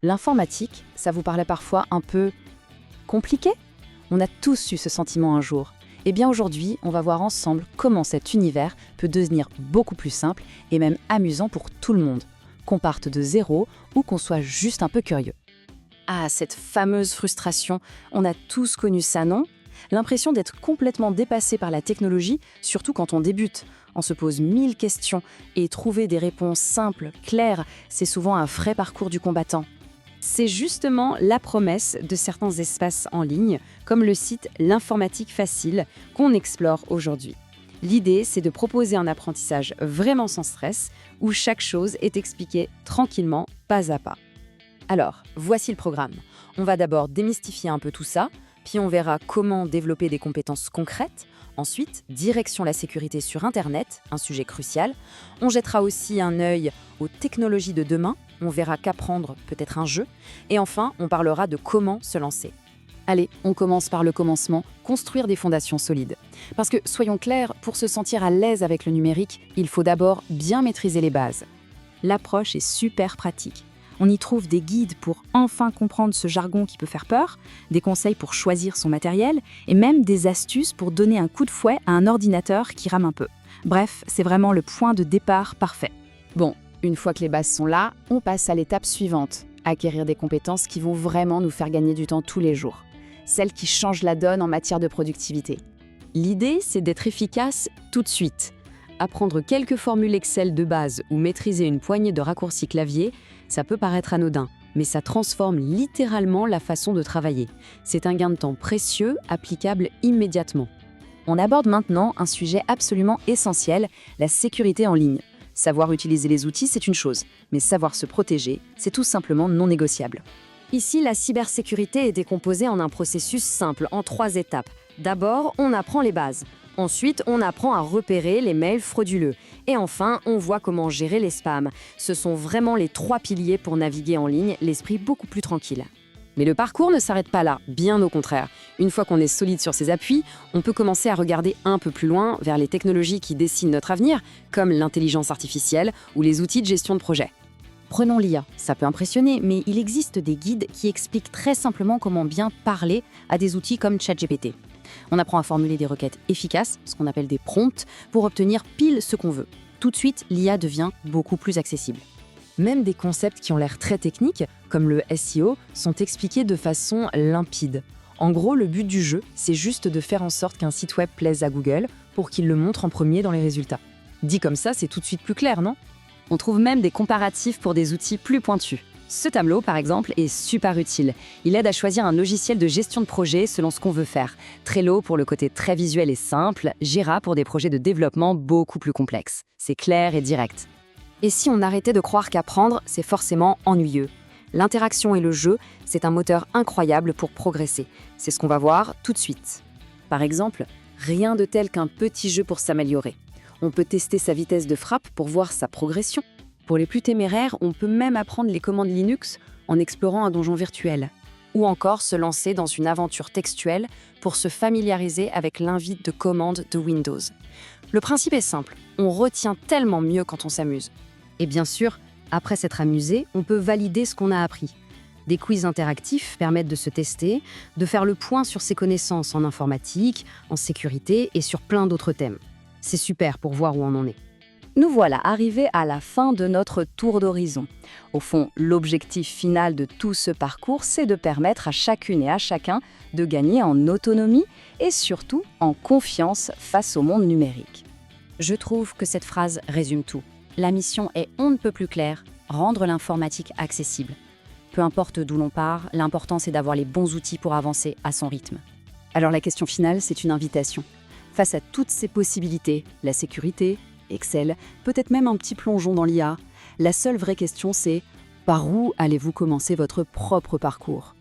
L'informatique, ça vous paraît parfois un peu compliqué? On a tous eu ce sentiment un jour. Eh bien aujourd'hui, on va voir ensemble comment cet univers peut devenir beaucoup plus simple et même amusant pour tout le monde, qu'on parte de zéro ou qu'on soit juste un peu curieux. Ah, cette fameuse frustration, on a tous connu ça, non? L'impression d'être complètement dépassé par la technologie, surtout quand on débute. On se pose 1000 questions et trouver des réponses simples, claires, c'est souvent un vrai parcours du combattant. C'est justement la promesse de certains espaces en ligne, comme le site L'Informatique Facile, qu'on explore aujourd'hui. L'idée, c'est de proposer un apprentissage vraiment sans stress, où chaque chose est expliquée tranquillement, pas à pas. Alors, voici le programme. On va d'abord démystifier un peu tout ça, puis on verra comment développer des compétences concrètes. Ensuite, direction la sécurité sur Internet, un sujet crucial. On jettera aussi un œil aux technologies de demain. On verra qu'apprendre peut être un jeu. Et enfin, on parlera de comment se lancer. Allez, on commence par le commencement, construire des fondations solides. Parce que, soyons clairs, pour se sentir à l'aise avec le numérique, il faut d'abord bien maîtriser les bases. L'approche est super pratique. On y trouve des guides pour enfin comprendre ce jargon qui peut faire peur, des conseils pour choisir son matériel et même des astuces pour donner un coup de fouet à un ordinateur qui rame un peu. Bref, c'est vraiment le point de départ parfait. Bon, une fois que les bases sont là, on passe à l'étape suivante, acquérir des compétences qui vont vraiment nous faire gagner du temps tous les jours. Celles qui changent la donne en matière de productivité. L'idée, c'est d'être efficace tout de suite. Apprendre quelques formules Excel de base ou maîtriser une poignée de raccourcis clavier, ça peut paraître anodin, mais ça transforme littéralement la façon de travailler. C'est un gain de temps précieux, applicable immédiatement. On aborde maintenant un sujet absolument essentiel, la sécurité en ligne. Savoir utiliser les outils, c'est une chose, mais savoir se protéger, c'est tout simplement non négociable. Ici, la cybersécurité est décomposée en un processus simple, en 3 étapes. D'abord, on apprend les bases. Ensuite, on apprend à repérer les mails frauduleux. Et enfin, on voit comment gérer les spams. Ce sont vraiment les 3 piliers pour naviguer en ligne, l'esprit beaucoup plus tranquille. Mais le parcours ne s'arrête pas là, bien au contraire. Une fois qu'on est solide sur ses appuis, on peut commencer à regarder un peu plus loin vers les technologies qui dessinent notre avenir, comme l'intelligence artificielle ou les outils de gestion de projet. Prenons l'IA, ça peut impressionner, mais il existe des guides qui expliquent très simplement comment bien parler à des outils comme ChatGPT. On apprend à formuler des requêtes efficaces, ce qu'on appelle des prompts, pour obtenir pile ce qu'on veut. Tout de suite, l'IA devient beaucoup plus accessible. Même des concepts qui ont l'air très techniques, comme le SEO, sont expliqués de façon limpide. En gros, le but du jeu, c'est juste de faire en sorte qu'un site web plaise à Google pour qu'il le montre en premier dans les résultats. Dit comme ça, c'est tout de suite plus clair, non? On trouve même des comparatifs pour des outils plus pointus. Ce tableau, par exemple, est super utile. Il aide à choisir un logiciel de gestion de projet selon ce qu'on veut faire. Trello pour le côté très visuel et simple, Jira pour des projets de développement beaucoup plus complexes. C'est clair et direct. Et si on arrêtait de croire qu'apprendre, c'est forcément ennuyeux? L'interaction et le jeu, c'est un moteur incroyable pour progresser. C'est ce qu'on va voir tout de suite. Par exemple, rien de tel qu'un petit jeu pour s'améliorer. On peut tester sa vitesse de frappe pour voir sa progression. Pour les plus téméraires, on peut même apprendre les commandes Linux en explorant un donjon virtuel. Ou encore se lancer dans une aventure textuelle pour se familiariser avec l'invite de commande de Windows. Le principe est simple, on retient tellement mieux quand on s'amuse. Et bien sûr, après s'être amusé, on peut valider ce qu'on a appris. Des quiz interactifs permettent de se tester, de faire le point sur ses connaissances en informatique, en sécurité et sur plein d'autres thèmes. C'est super pour voir où on en est. Nous voilà arrivés à la fin de notre tour d'horizon. Au fond, l'objectif final de tout ce parcours, c'est de permettre à chacune et à chacun de gagner en autonomie et surtout en confiance face au monde numérique. Je trouve que cette phrase résume tout. La mission est on ne peut plus claire, rendre l'informatique accessible. Peu importe d'où l'on part, l'important c'est d'avoir les bons outils pour avancer à son rythme. Alors la question finale, c'est une invitation. Face à toutes ces possibilités, la sécurité, Excel, peut-être même un petit plongeon dans l'IA, la seule vraie question c'est par où allez-vous commencer votre propre parcours ?